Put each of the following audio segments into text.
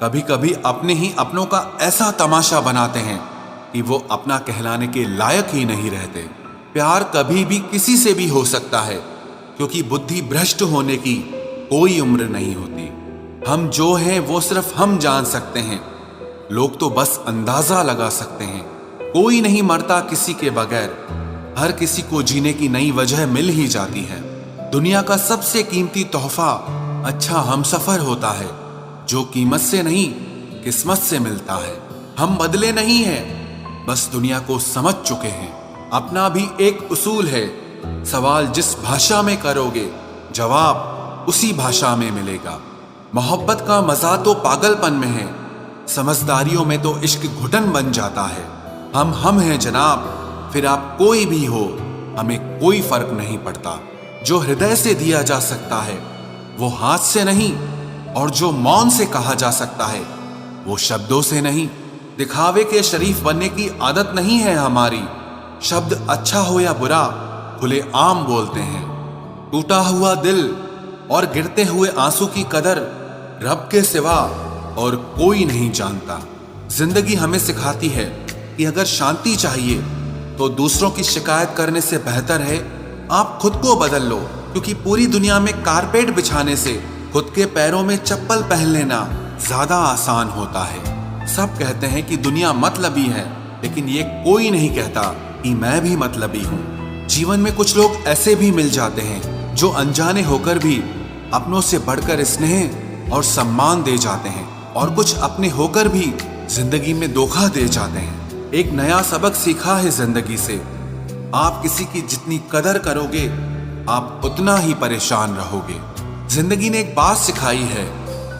कभी कभी अपने ही अपनों का ऐसा तमाशा बनाते हैं कि वो अपना कहलाने के लायक ही नहीं रहते। प्यार कभी भी किसी से भी हो सकता है, क्योंकि बुद्धि भ्रष्ट होने की कोई उम्र नहीं होती। हम जो हैं वो सिर्फ हम जान सकते हैं, लोग तो बस अंदाजा लगा सकते हैं। कोई नहीं मरता किसी के बगैर, हर किसी को जीने की नई वजह मिल ही जाती है। दुनिया का सबसे कीमती तोहफा अच्छा हमसफर होता है, जो कीमत से नहीं किस्मत से मिलता है। हम बदले नहीं हैं, बस दुनिया को समझ चुके हैं। अपना भी एक उसूल है, सवाल जिस भाषा में करोगे जवाब उसी भाषा में मिलेगा। मोहब्बत का मजा तो पागलपन में है, समझदारियों में तो इश्क घुटन बन जाता है। हम हैं जनाब, फिर आप कोई भी हो, हमें कोई फर्क नहीं पड़ता। जो हृदय से दिया जा सकता है वो हाथ से नहीं, और जो मौन से कहा जा सकता है वो शब्दों से नहीं। दिखावे के शरीफ बनने की आदत नहीं है हमारी। शब्द अच्छा हो या बुरा खुले आम बोलते हैं। टूटा हुआ दिल और गिरते हुए आंसू की कदर रब के सिवा और कोई नहीं जानता। जिंदगी हमें सिखाती है कि अगर शांति चाहिए तो दूसरों की शिकायत करने से बेहतर है आप खुद को बदल लो, क्योंकि पूरी दुनिया में कारपेट बिछाने से खुद के पैरों में चप्पल पहन लेना ज्यादा आसान होता है। सब कहते हैं कि दुनिया मतलबी है, लेकिन ये कोई नहीं कहता कि मैं भी मतलबी हूँ। जीवन में कुछ लोग ऐसे भी मिल जाते हैं जो अनजाने होकर भी अपनों से बढ़कर स्नेह और सम्मान दे जाते हैं, और कुछ अपने होकर भी जिंदगी में धोखा दे जाते हैं। एक नया सबक सीखा है जिंदगी से, आप किसी की जितनी कदर करोगे आप उतना ही परेशान रहोगे। जिंदगी ने एक बात सिखाई है,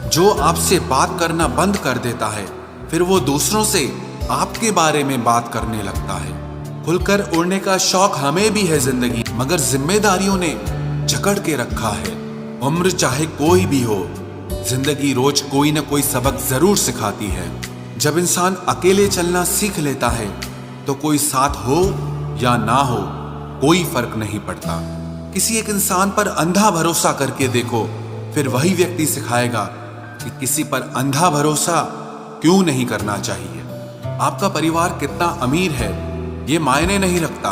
जो आपसे बात करना बंद कर देता है फिर वो दूसरों से आपके बारे में बात करने लगता है। खुलकर उड़ने का शौक हमें भी है जिंदगी, मगर जिम्मेदारियों ने जकड़ के रखा है। उम्र चाहे कोई भी हो, जिंदगी रोज कोई ना कोई सबक जरूर सिखाती है। जब इंसान अकेले चलना सीख लेता है तो कोई साथ हो या ना हो कोई फर्क नहीं पड़ता। किसी एक इंसान पर अंधा भरोसा करके देखो, फिर वही व्यक्ति सिखाएगा कि किसी पर अंधा भरोसा क्यों नहीं करना चाहिए। आपका परिवार कितना अमीर है ये मायने नहीं रखता,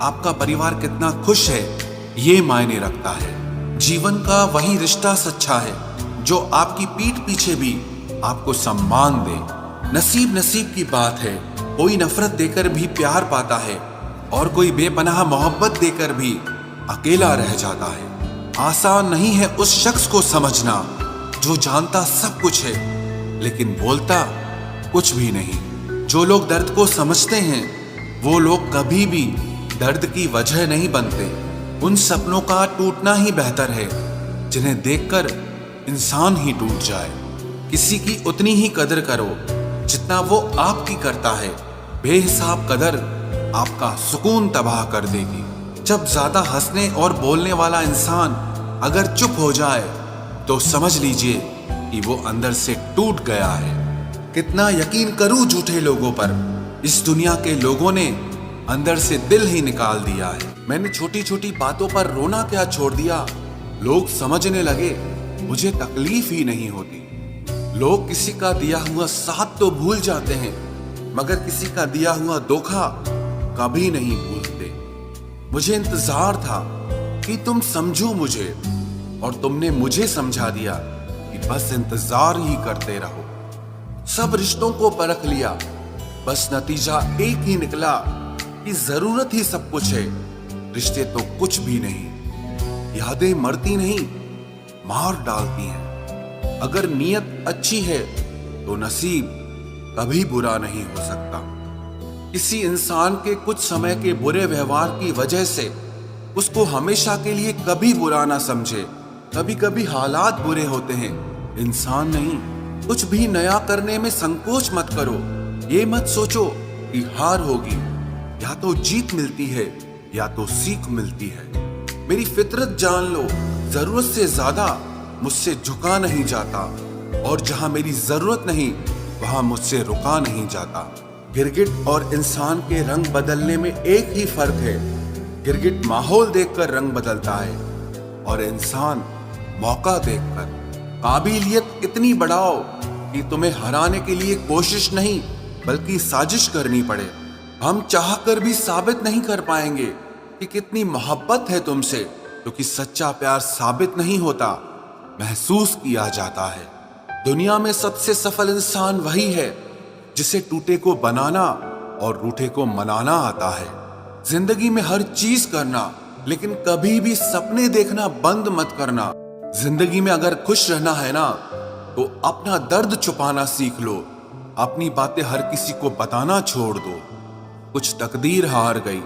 आपका परिवार कितना खुश है ये मायने रखता है। जीवन का वही रिश्ता सच्चा है जो आपकी पीठ पीछे भी आपको सम्मान दे। नसीब नसीब की बात है, कोई नफरत देकर भी प्यार पाता है और कोई बेपनाह मोहब्बत देकर भी अकेला रह जाता है। आसान नहीं है उस शख्स को समझना जो जानता सब कुछ है लेकिन बोलता कुछ भी नहीं। जो लोग दर्द को समझते हैं वो लोग कभी भी दर्द की वजह नहीं बनते। उन सपनों का टूटना ही बेहतर है जिन्हें देखकर इंसान ही टूट जाए। किसी की उतनी ही कदर करो जितना वो आपकी करता है। बेहिसाब कदर आपका सुकून तबाह कर देगी। जब ज्यादा हंसने और बोलने वाला इंसान अगर चुप हो जाए तो समझ लीजिए कि वो अंदर से टूट गया है। कितना यकीन करूं झूठे लोगों पर, इस दुनिया के लोगों ने अंदर से दिल ही निकाल दिया है। मैंने छोटी छोटी बातों पर रोना क्या छोड़ दिया, लोग समझने लगे मुझे तकलीफ ही नहीं होती। लोग किसी का दिया हुआ साथ तो भूल जाते हैं, मगर किसी का दिया हुआ धोखा कभी नहीं भूलते। मुझे इंतजार था कि तुम समझो मुझे, और तुमने मुझे समझा दिया कि बस इंतजार ही करते रहो। सब रिश्तों को परख लिया, बस नतीजा एक ही निकला कि जरूरत ही सब कुछ है, रिश्ते तो कुछ भी नहीं। यादें मरती नहीं, मार डालती हैं। अगर नीयत अच्छी है तो नसीब कभी बुरा नहीं हो सकता। किसी इंसान के कुछ समय के बुरे व्यवहार की वजह से उसको हमेशा के लिए कभी बुरा ना समझे। कभी कभी हालात बुरे होते हैं, इंसान नहीं। कुछ भी नया करने में संकोच मत करो। ये मत सोचो कि हार होगी, या तो जीत मिलती है या तो सीख मिलती है। मेरी फितरत जान लो, जरूरत से ज्यादा मुझसे झुका नहीं जाता, और जहां मेरी जरूरत नहीं वहां मुझसे रुका नहीं जाता। गिरगिट और इंसान के रंग बदलने में एक ही फर्क है, गिरगिट माहौल देखकर रंग बदलता है और इंसान मौका देखकर। काबिलियत इतनी बढ़ाओ कि तुम्हें हराने के लिए कोशिश नहीं बल्कि साजिश करनी पड़े। हम चाहकर भी साबित नहीं कर पाएंगे कि कितनी मोहब्बत है तुमसे, क्योंकि सच्चा प्यार साबित नहीं होता, महसूस किया जाता है। दुनिया में सबसे सफल इंसान वही है जिसे टूटे को बनाना और रूठे को मनाना आता है। जिंदगी में हर चीज करना, लेकिन कभी भी सपने देखना बंद मत करना। जिंदगी में अगर खुश रहना है ना, तो अपना दर्द छुपाना सीख लो। अपनी बातें हर किसी को बताना छोड़ दो। कुछ तकदीर हार गई,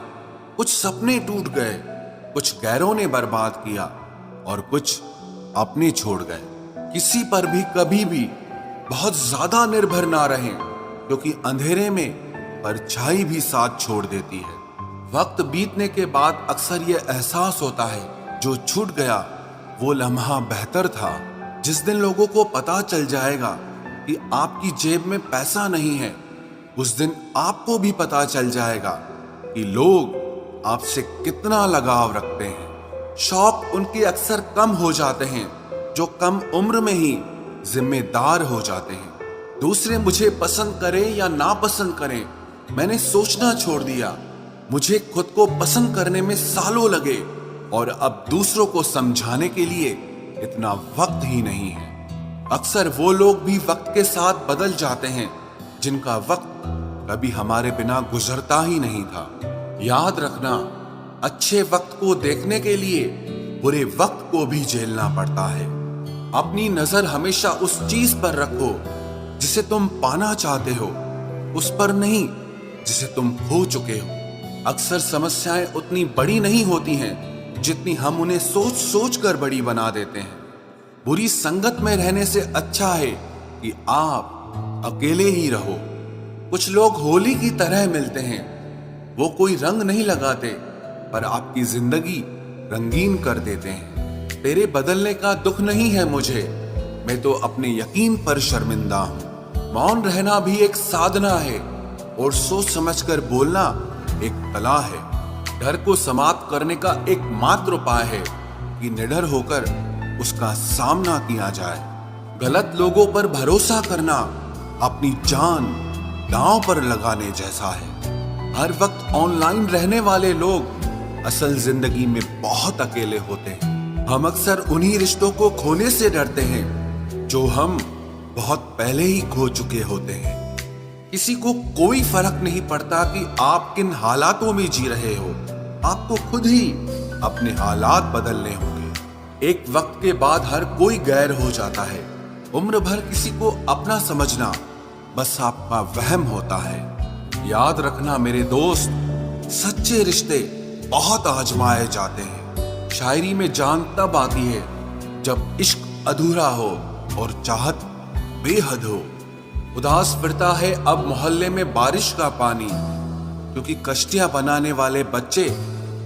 कुछ सपने टूट गए, कुछ गैरों ने बर्बाद किया और कुछ अपने छोड़ गए। किसी पर भी कभी भी बहुत ज्यादा निर्भर ना रहें, क्योंकि अंधेरे में परछाई भी साथ छोड़ देती है। वक्त बीतने के बाद अक्सर ये एहसास होता है, जो छूट गया वो लम्हा बेहतर था। जिस दिन लोगों को पता चल जाएगा कि आपकी जेब में पैसा नहीं है, उस दिन आपको भी पता चल जाएगा कि लोग आपसे कितना लगाव रखते हैं। शौक उनके अक्सर कम हो जाते हैं जो कम उम्र में ही जिम्मेदार हो जाते हैं। दूसरे मुझे पसंद करें या ना पसंद करें, मैंने सोचना छोड़ दिया। मुझे खुद को पसंद करने में सालों लगे और अब दूसरों को समझाने के लिए इतना वक्त ही नहीं है। अक्सर वो लोग भी वक्त के साथ बदल जाते हैं जिनका वक्त कभी हमारे बिना गुजरता ही नहीं था। याद रखना, अच्छे वक्त को देखने के लिए बुरे वक्त को भी झेलना पड़ता है। अपनी नजर हमेशा उस चीज पर रखो जिसे तुम पाना चाहते हो, उस पर नहीं जिसे तुम खो चुके हो। अक्सर समस्याएं उतनी बड़ी नहीं होती हैं जितनी हम उन्हें सोच सोच कर बड़ी बना देते हैं। बुरी संगत में रहने से अच्छा है कि आप अकेले ही रहो। कुछ लोग होली की तरह मिलते हैं, वो कोई रंग नहीं लगाते पर आपकी जिंदगी रंगीन कर देते हैं। तेरे बदलने का दुख नहीं है मुझे, मैं तो अपने यकीन पर शर्मिंदा हूं। मौन रहना भी एक साधना है और सोच समझकर बोलना एक कला है। डर को समाप्त करने का एकमात्र उपाय है कि निडर होकर उसका सामना किया जाए। गलत लोगों पर भरोसा करना अपनी जान दांव पर लगाने जैसा है। हर वक्त ऑनलाइन रहने वाले लोग असल जिंदगी में बहुत अकेले होते हैं। हम अक्सर उन्हीं रिश्तों को खोने से डरते हैं जो हम बहुत पहले ही खो चुके होते हैं। किसी को कोई फर्क नहीं पड़ता कि आप किन हालातों में जी रहे हो, आपको खुद ही अपने हालात बदलने होंगे। एक वक्त के बाद हर कोई गैर हो जाता है। उम्र भर किसी को अपना समझना बस आपका वहम होता है। याद रखना मेरे दोस्त, सच्चे रिश्ते बहुत आजमाए जाते हैं। शायरी में जान तब आती है जब इश्क अधूरा हो और चाहत बेहद हो। उदास फिरता है अब मोहल्ले में बारिश का पानी, क्योंकि कश्तियां बनाने वाले बच्चे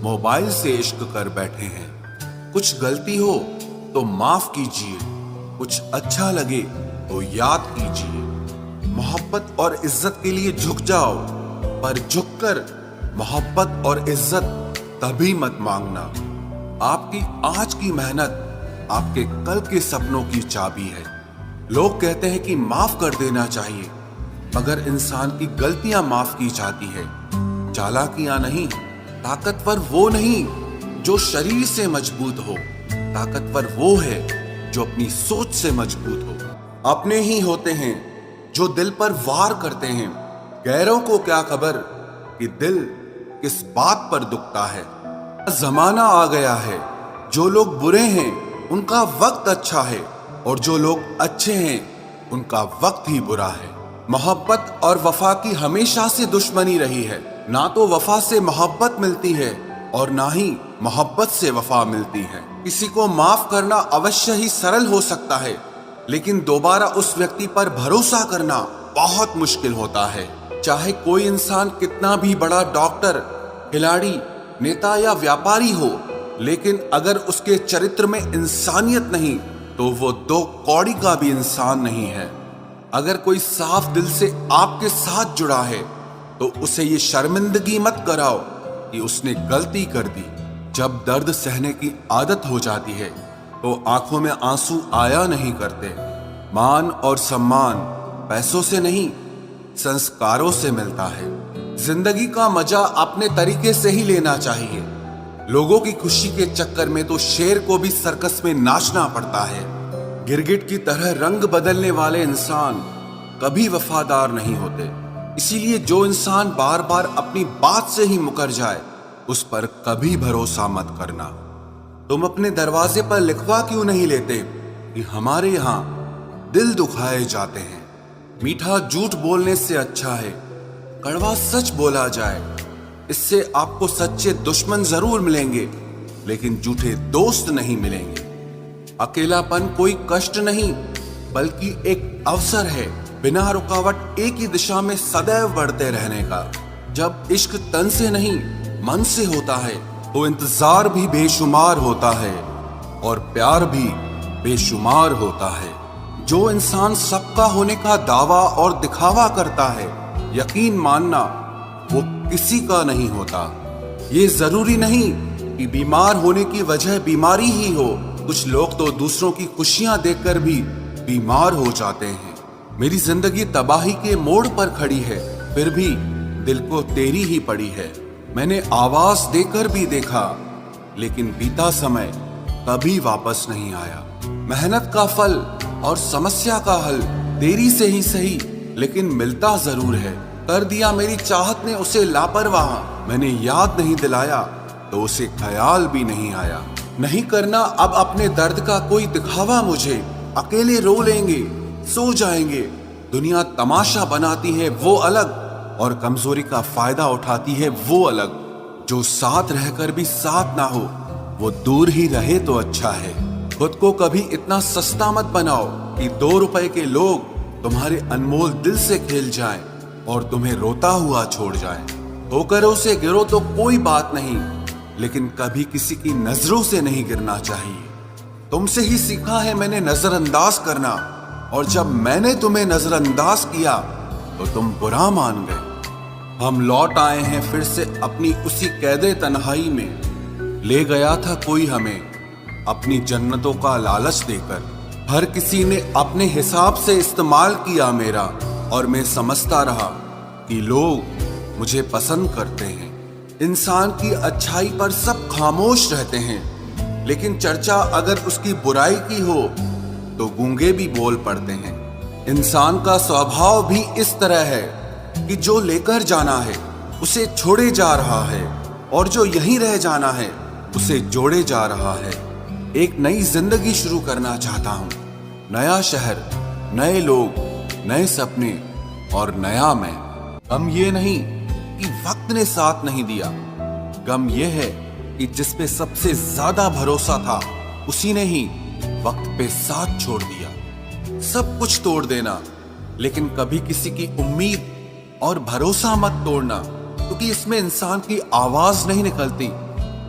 मोबाइल से इश्क कर बैठे हैं। कुछ गलती हो तो माफ कीजिए, कुछ अच्छा लगे तो याद कीजिए। मोहब्बत और इज्जत के लिए झुक जाओ, पर झुककर मोहब्बत और इज्जत कभी मत मांगना। आपकी आज की मेहनत आपके कल के सपनों की चाबी है। लोग कहते हैं कि माफ कर देना चाहिए, मगर इंसान की गलतियां माफ की जाती है, चालाकियां नहीं। ताकतवर वो नहीं जो शरीर से मजबूत हो, ताकतवर वो है जो अपनी सोच से मजबूत हो। अपने ही होते हैं जो दिल पर वार करते हैं, गैरों को क्या खबर कि दिल किस बात पर दुखता है। जमाना आ गया है, जो लोग बुरे हैं उनका वक्त अच्छा है और जो लोग अच्छे हैं उनका वक्त ही बुरा है। मोहब्बत और वफा की हमेशा से दुश्मनी रही है। ना तो वफा से मोहब्बत मिलती है और ना ही मोहब्बत से वफा मिलती है। किसी को माफ करना अवश्य ही सरल हो सकता है, लेकिन दोबारा उस व्यक्ति पर भरोसा करना बहुत मुश्किल होता है। चाहे कोई इंसान कितना भी बड़ा डॉक्टर, खिलाड़ी, नेता या व्यापारी हो, लेकिन अगर उसके चरित्र में इंसानियत नहीं तो वो दो कौड़ी का भी इंसान नहीं है। अगर कोई साफ दिल से आपके साथ जुड़ा है तो उसे ये शर्मिंदगी मत कराओ कि उसने गलती कर दी। जब दर्द सहने की आदत हो जाती है तो आंखों में आंसू आया नहीं करते। मान और सम्मान पैसों से नहीं, संस्कारों से मिलता है। जिंदगी का मजा अपने तरीके से ही लेना चाहिए। लोगों की खुशी के चक्कर में तो शेर को भी सर्कस में नाचना पड़ता है। गिरगिट की तरह रंग बदलने वाले इंसान कभी वफादार नहीं होते। इसीलिए जो इंसान बार बार अपनी बात से ही मुकर जाए, उस पर कभी भरोसा मत करना। तुम अपने दरवाजे पर लिखवा क्यों नहीं लेते कि हमारे यहां दिल दुखाए जाते हैं। मीठा झूठ बोलने से अच्छा है कड़वा सच बोला जाए। इससे आपको सच्चे दुश्मन जरूर मिलेंगे, लेकिन झूठे दोस्त नहीं मिलेंगे। अकेलापन कोई कष्ट नहीं, बल्कि एक अवसर है बिना रुकावट एक ही दिशा में सदैव बढ़ते रहने का। जब इश्क तन से नहीं मन से होता है, तो इंतजार भी बेशुमार होता है और प्यार भी बेशुमार होता है। जो इंसान सबका होने का दावा और दिखावा करता है, यकीन मानना वो किसी का नहीं होता। ये जरूरी नहीं कि बीमार होने की वजह बीमारी ही हो। कुछ लोग तो दूसरों की खुशियां देखकर भी बीमार हो जाते हैं। मेरी जिंदगी तबाही के मोड़ पर खड़ी है, फिर भी दिल को तेरी ही पड़ी है। मैंने आवाज देकर भी देखा, लेकिन बीता समय कभी वापस नहीं आया। मेहनत का फल और समस्या का हल देरी से ही सही, लेकिन मिलता जरूर है। कर दिया मेरी चाहत ने उसे लापरवाह। मैंने याद नहीं दिलाया तो उसे ख्याल भी नहीं आया। नहीं करना अब अपने दर्द का कोई दिखावा मुझे। अकेले रो लेंगे, सो जाएंगे। दुनिया तमाशा बनाती है वो अलग, और कमजोरी का फायदा उठाती है वो अलग। जो साथ रहकर भी साथ ना हो, वो दूर ही रहे तो अच्छा है। खुद को कभी इतना सस्ता मत बनाओ कि 2 रुपए के लोग तुम्हारे अनमोल दिल से खेल जाएं और तुम्हें रोता हुआ छोड़ जाएं। ठोकरों से गिरो तो कोई बात नहीं, लेकिन कभी किसी की नजरों से नहीं गिरना चाहिए। तुमसे ही सीखा है मैंने नजरअंदाज करना, और जब मैंने तुम्हें नजरअंदाज किया तो तुम बुरा मान गए। हम लौट आए हैं फिर से अपनी उसी कैदे तन्हाई में। ले गया था कोई हमें अपनी जन्नतों का लालच देकर। हर किसी ने अपने हिसाब से इस्तेमाल किया मेरा, और मैं समझता रहा कि लोग मुझे पसंद करते हैं। इंसान की अच्छाई पर सब खामोश रहते हैं, लेकिन चर्चा अगर उसकी बुराई की हो तो गूंगे भी बोल पड़ते हैं। इंसान का स्वभाव भी इस तरह है कि जो लेकर जाना है उसे छोड़े जा रहा है, और जो यहीं रह जाना है उसे जोड़े जा रहा है। एक नई जिंदगी शुरू करना चाहता हूँ। नया शहर, नए लोग, नए सपने और नया मैं। गम ये नहीं कि वक्त ने साथ नहीं दिया, गम ये है कि जिस पे सबसे ज्यादा भरोसा था उसी ने ही वक्त पे साथ छोड़ दिया। सब कुछ तोड़ देना, लेकिन कभी किसी की उम्मीद और भरोसा मत तोड़ना, क्योंकि इसमें इंसान की आवाज नहीं निकलती,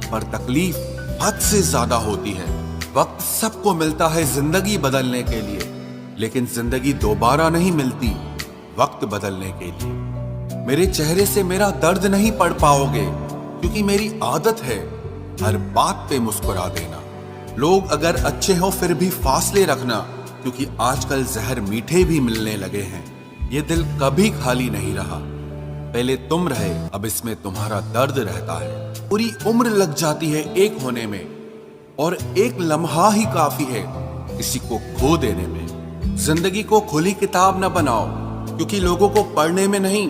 पर तकलीफ हद से ज्यादा होती है। वक्त सबको मिलता है जिंदगी बदलने के लिए, लेकिन जिंदगी दोबारा नहीं मिलती वक्त बदलने के लिए। मेरे चेहरे से मेरा दर्द नहीं पढ़ पाओगे, क्योंकि मेरी आदत है हर बात पे मुस्कुरा देना। लोग अगर अच्छे हो फिर भी फासले रखना, क्योंकि आजकल जहर मीठे भी मिलने लगे हैं। ये दिल कभी खाली नहीं रहा। पहले तुम रहे, अब इसमें तुम्हारा दर्द रहता है। पूरी उम्र लग जाती है एक होने में, और एक लम्हा ही काफी है किसी को खो देने में। जिंदगी को खुली किताब न बनाओ, क्योंकि लोगों को पढ़ने में नहीं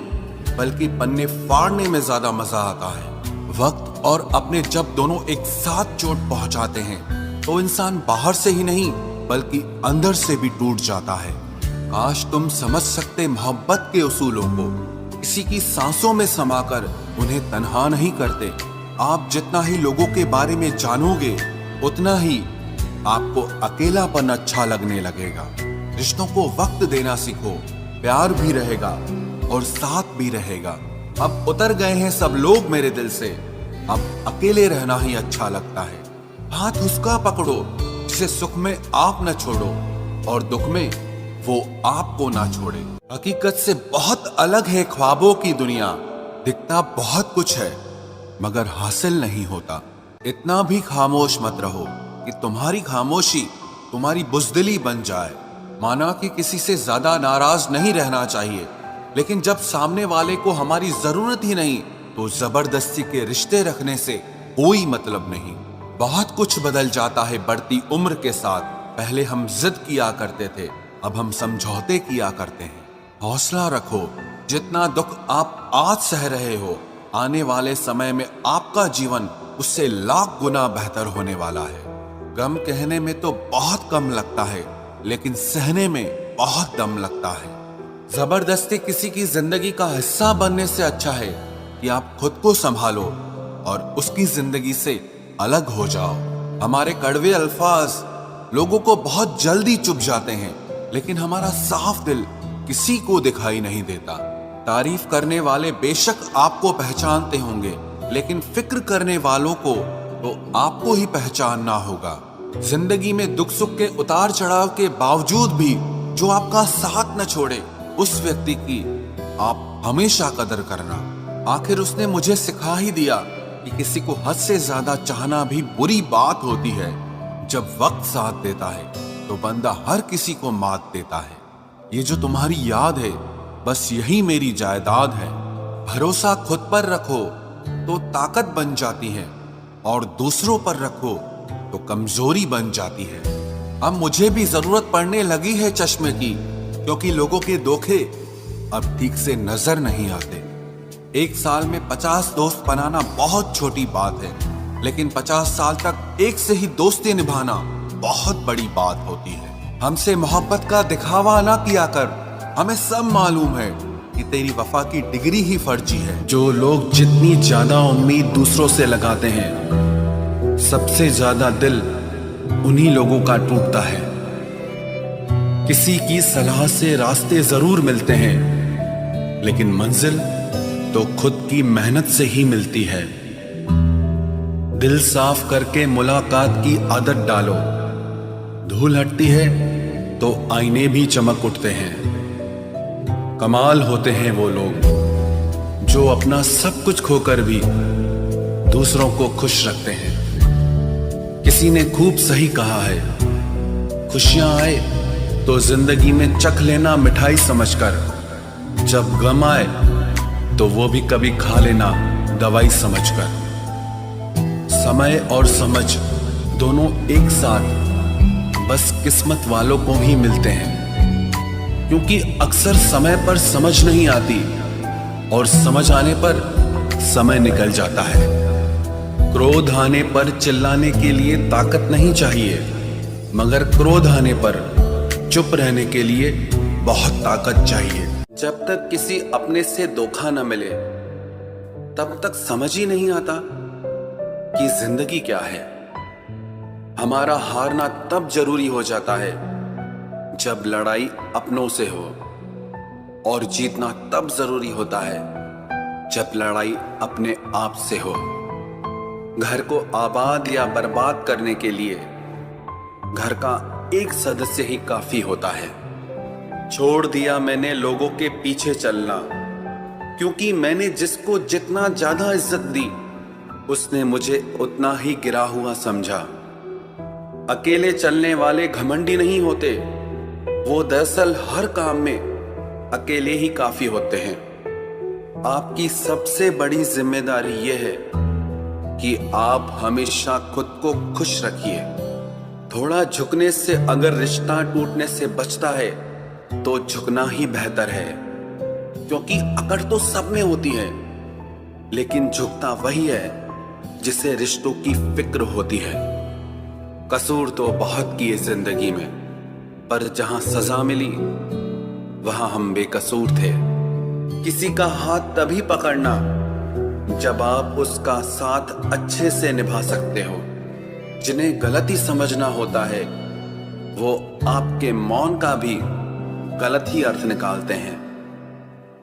बल्कि पन्ने फाड़ने में ज्यादा मजा आता है। वक्त और अपने जब दोनों एक साथ चोट पहुंचाते हैं, तो इंसान बाहर से ही नहीं बल्कि अंदर से भी टूट जाता है। काश तुम समझ सकते मोहब्बत के उसूलों को, किसी की सांसों में समाकर उन्हें तन्हा नहीं करते। आप जितना ही लोगों के बारे में जानोगे, उतना ही आपको अकेलापन अच्छा लगने लगेगा। रिश्तों को वक्त देना सीखो, प्यार भी रहेगा और साथ भी रहेगा। अब उतर गए हैं सब लोग मेरे दिल से, अब अकेले रहना ही अच्छा लगता है। हाथ उसका पकड़ो जिसे सुख में आप न छोड़ो, और दुख में वो आपको ना छोड़े। हकीकत से बहुत अलग है ख्वाबों की दुनिया। दिखता बहुत कुछ है मगर हासिल नहीं होता। इतना भी खामोश मत रहो कि तुम्हारी खामोशी तुम्हारी बुज़दिली बन जाए। माना कि किसी से ज्यादा नाराज नहीं रहना चाहिए, लेकिन जब सामने वाले को हमारी जरूरत ही नहीं तो जबरदस्ती के रिश्ते रखने से कोई मतलब नहीं। बहुत कुछ बदल जाता है बढ़ती उम्र के साथ। पहले हम जिद किया करते थे, अब हम समझौते किया करते हैं। हौसला रखो, जितना दुख आप आज सह रहे हो, आने वाले समय में आपका जीवन उससे लाख गुना बेहतर होने वाला है। गम कहने में तो बहुत कम लगता है, लेकिन सहने में बहुत दम लगता है। जबरदस्ती किसी की जिंदगी का हिस्सा बनने से अच्छा है कि आप खुद को संभालो और उसकी जिंदगी से अलग हो जाओ। हमारे कड़वे अल्फाज लोगों को बहुत जल्दी चुभ जाते हैं, लेकिन हमारा साफ दिल किसी को दिखाई नहीं देता। तारीफ करने वाले बेशक आपको पहचानते होंगे, लेकिन फिक्र करने वालों को तो आपको ही पहचानना होगा। जिंदगी में दुख सुख के उतार चढ़ाव के बावजूद भी जो आपका साथ न छोड़े, उस व्यक्ति की आप हमेशा कदर करना। आखिर उसने मुझे सिखा ही दिया कि किसी को हद से ज्यादा चाहना भी बुरी बात होती है। जब वक्त साथ देता है तो बंदा हर किसी को मात देता है। ये जो तुम्हारी याद है, बस यही मेरी जायदाद है। भरोसा खुद पर रखो तो ताकत बन जाती है, और दूसरों पर रखो तो कमजोरी बन जाती है। अब मुझे भी जरूरत पड़ने लगी है चश्मे की, क्योंकि लोगों के धोखे अब ठीक से नजर नहीं आते। एक साल में 50 दोस्त बनाना बहुत छोटी बात है, लेकिन 50 साल तक एक से ही दोस्ती निभाना बहुत बड़ी बात होती है। हमसे मोहब्बत का दिखावा ना किया कर, हमें सब मालूम है कि तेरी वफा की डिग्री ही फर्जी है। जो लोग जितनी ज्यादा उम्मीद दूसरों से लगाते हैं, सबसे ज्यादा दिल उन्हीं लोगों का टूटता है। किसी की सलाह से रास्ते जरूर मिलते हैं, लेकिन मंजिल तो खुद की मेहनत से ही मिलती है। दिल साफ करके मुलाकात की आदत डालो। धूल हटती है तो आईने भी चमक उठते हैं। कमाल होते हैं वो लोग जो अपना सब कुछ खोकर भी दूसरों को खुश रखते हैं। किसी ने खूब सही कहा है, खुशियां आए तो जिंदगी में चख लेना मिठाई समझकर, जब गम आए तो वो भी कभी खा लेना दवाई समझकर। समय और समझ दोनों एक साथ बस किस्मत वालों को ही मिलते हैं, क्योंकि अक्सर समय पर समझ नहीं आती और समझ आने पर समय निकल जाता है। क्रोध आने पर चिल्लाने के लिए ताकत नहीं चाहिए, मगर क्रोध आने पर चुप रहने के लिए बहुत ताकत चाहिए। जब तक किसी अपने से धोखा न मिले, तब तक समझ ही नहीं आता कि जिंदगी क्या है। हमारा हारना तब जरूरी हो जाता है जब लड़ाई अपनों से हो, और जीतना तब जरूरी होता है जब लड़ाई अपने आप से हो। घर को आबाद या बर्बाद करने के लिए घर का एक सदस्य ही काफी होता है। छोड़ दिया मैंने लोगों के पीछे चलना, क्योंकि मैंने जिसको जितना ज्यादा इज्जत दी, उसने मुझे उतना ही गिरा हुआ समझा। अकेले चलने वाले घमंडी नहीं होते, वो दरअसल हर काम में अकेले ही काफी होते हैं। आपकी सबसे बड़ी जिम्मेदारी यह है कि आप हमेशा खुद को खुश रखिए। थोड़ा झुकने से अगर रिश्ता टूटने से बचता है तो झुकना ही बेहतर है, क्योंकि अकड़ तो सब में होती है, लेकिन झुकता वही है जिसे रिश्तों की फिक्र होती है। कसूर तो बहुत किए जिंदगी में, पर जहां सजा मिली वहां हम बेकसूर थे। किसी का हाथ तभी पकड़ना जब आप उसका साथ अच्छे से निभा सकते हो। जिन्हें गलती समझना होता है वो आपके मौन का भी गलत ही अर्थ निकालते हैं।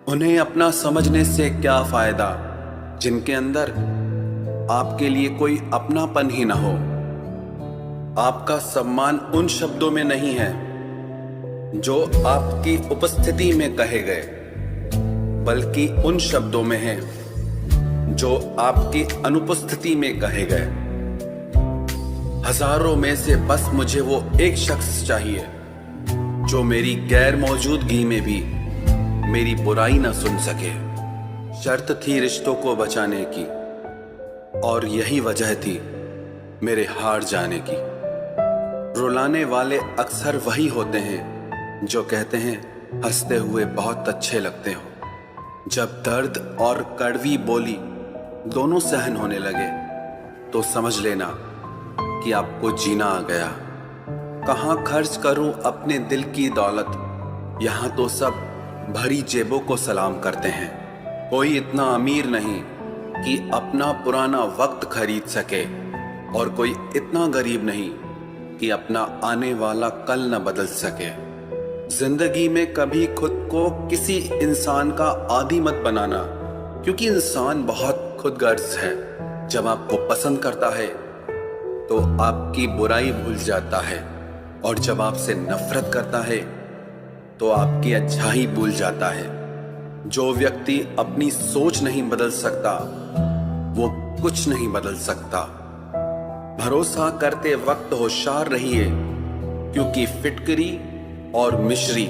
उन्हें अपना समझने से क्या फायदा जिनके अंदर आपके लिए कोई अपनापन ही ना हो। आपका सम्मान उन शब्दों में नहीं है जो आपकी उपस्थिति में कहे गए, बल्कि उन शब्दों में है जो आपकी अनुपस्थिति में कहे गए। हजारों में से बस मुझे वो एक शख्स चाहिए जो मेरी गैर मौजूदगी में भी मेरी बुराई न सुन सके। शर्त थी रिश्तों को बचाने की, और यही वजह थी मेरे हार जाने की। रुलाने वाले अक्सर वही होते हैं जो कहते हैं हंसते हुए बहुत अच्छे लगते हो। जब दर्द और कड़वी बोली दोनों सहन होने लगे तो समझ लेना कि आपको जीना आ गया। कहाँ खर्च करूं अपने दिल की दौलत, यहाँ तो सब भरी जेबों को सलाम करते हैं। कोई इतना अमीर नहीं कि अपना पुराना वक्त खरीद सके, और कोई इतना गरीब नहीं कि अपना आने वाला कल न बदल सके। जिंदगी में कभी खुद को किसी इंसान का आदी मत बनाना, क्योंकि इंसान बहुत खुदगर्ज है। जब आपको पसंद करता है तो आपकी बुराई भूल जाता है, और जब आपसे नफरत करता है तो आपकी अच्छाई भूल जाता है। जो व्यक्ति अपनी सोच नहीं बदल सकता वो कुछ नहीं बदल सकता। भरोसा करते वक्त होशियार रहिए, क्योंकि फिटकरी और मिश्री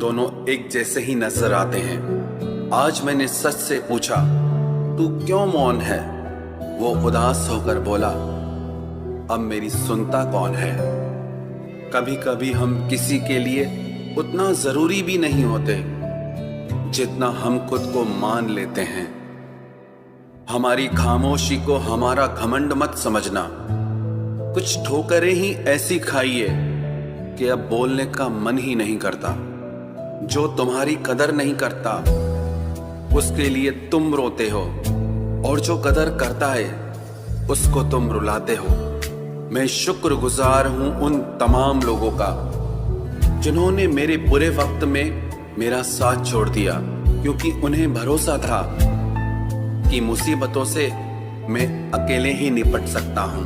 दोनों एक जैसे ही नजर आते हैं। आज मैंने सच से पूछा, तू क्यों मौन है? वो उदास होकर बोला, अब मेरी सुनता कौन है? कभी कभी हम किसी के लिए उतना जरूरी भी नहीं होते जितना हम खुद को मान लेते हैं। हमारी खामोशी को हमारा घमंड मत समझना। कुछ ठोकरें ही ऐसी खाइए कि अब बोलने का मन ही नहीं करता। जो तुम्हारी कदर नहीं करता उसके लिए तुम रोते हो, और जो कदर करता है उसको तुम रुलाते हो। मैं शुक्रगुजार हूं उन तमाम लोगों का जिन्होंने मेरे बुरे वक्त में मेरा साथ छोड़ दिया, क्योंकि उन्हें भरोसा था कि मुसीबतों से मैं अकेले ही निपट सकता हूं।